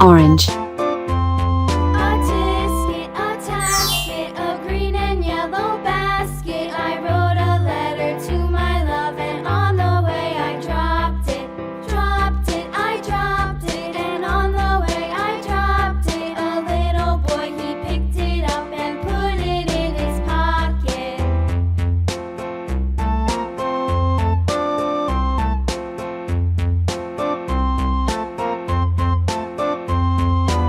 Orange. A tisket, a tasket, a green and yellow basket. I wrote a letter to my love, and on the way I dropped it. Dropped it, I dropped it, and on the way I dropped it. A little boy, he picked it up and put it in his pocket.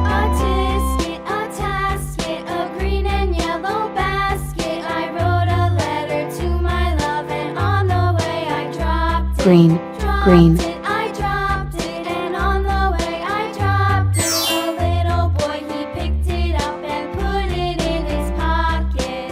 A tisket, a tasket, a green and yellow basket. I wrote a letter to my love, and on the way I dropped it. Green, green. Dropped it, I dropped it, and on the way I dropped it. A little boy, he picked it up and put it in his pocket.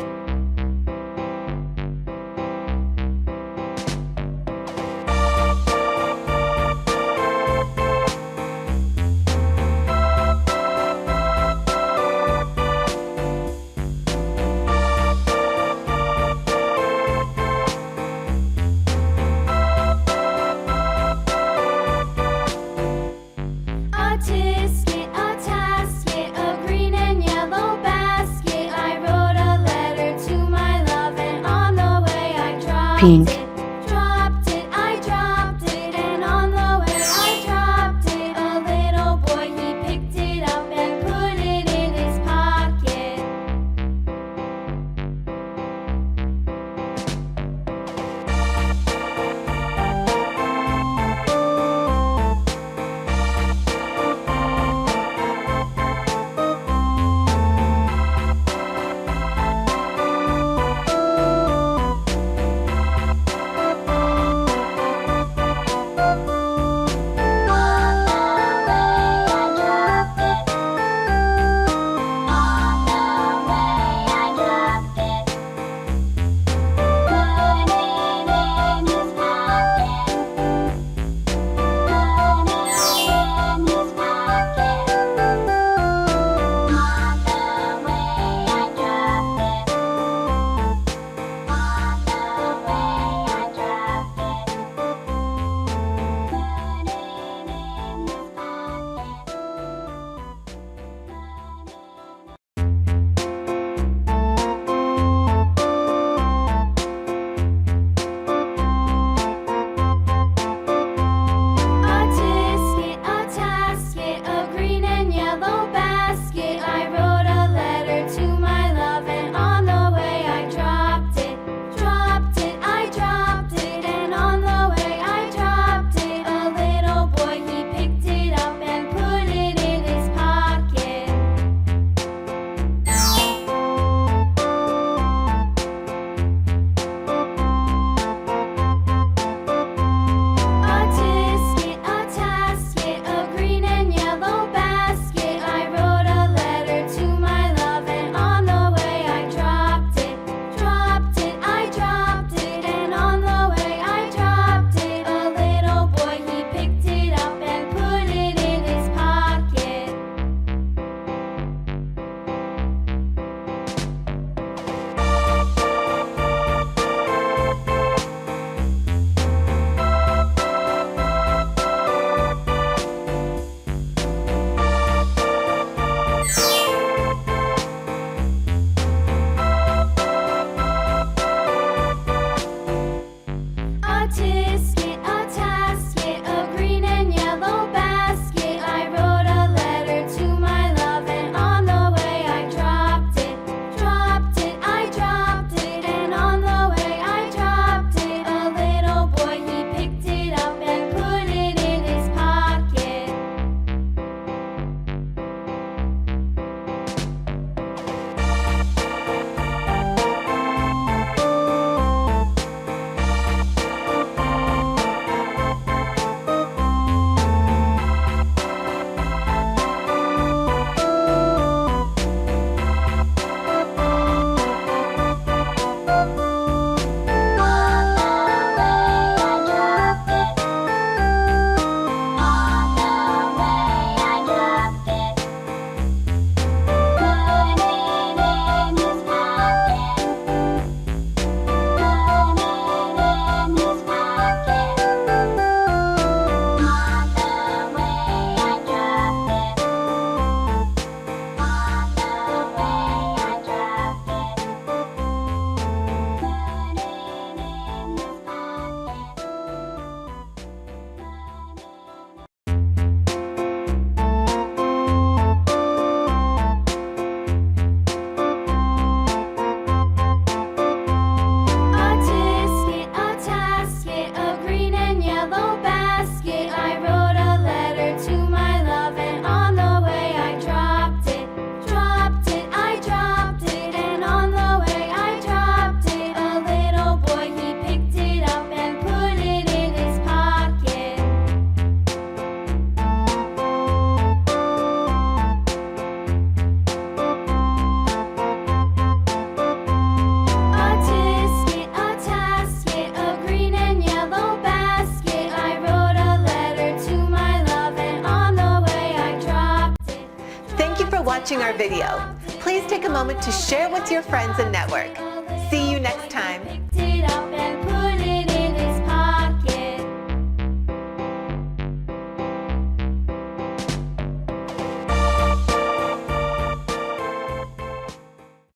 A tisket, a tasket, a green and yellow basket. I wrote a letter to my love, and on the way I dropped Pink. it. Dropped it, I dropped it, and on the way I dropped it. A little boy, he picked it up and put it in his pocket. watching our video. Please take a moment to share with your friends and network. See you next time.